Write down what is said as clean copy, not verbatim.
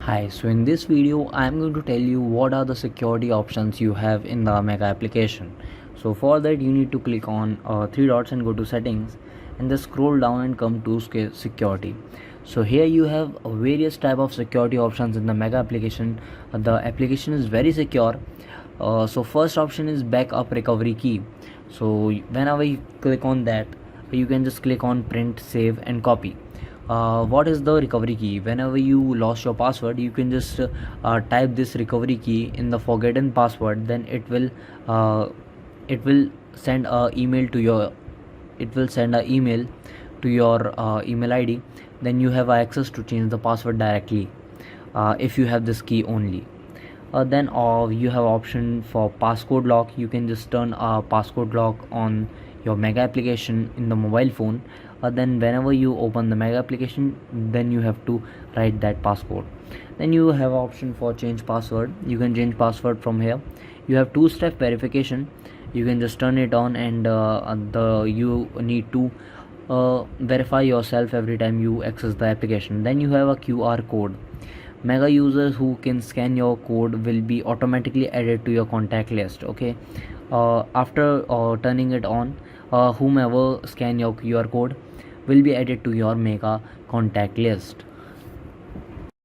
Hi, so in this video I'm going to tell you what are the security options you have in the Mega application. So for that you need to click on three dots and go to settings and just scroll down and come to security. So here you have various type of security options in the Mega application. The application is very secure. So first option is backup recovery key. So whenever you click on that, you can just click on print, save and copy. What is the recovery key? Whenever you lost your password, you can just type this recovery key in the forgotten password. Then it will send a email to your email ID. Then you have access to change the password directly if you have this key only. Then you have option for passcode lock. You can just turn a passcode lock on your Mega application in the mobile phone. Then whenever you open the Mega application, then you have to write that passcode. Then you have option for change password. You can change password from here. You have two-step verification. You can just turn it on, and you need to verify yourself every time you access the application. Then you have a QR code. Mega users who can scan your code will be automatically added to your contact list. Okay, after turning it on, whomever scan your QR code will be added to your Mega contact list.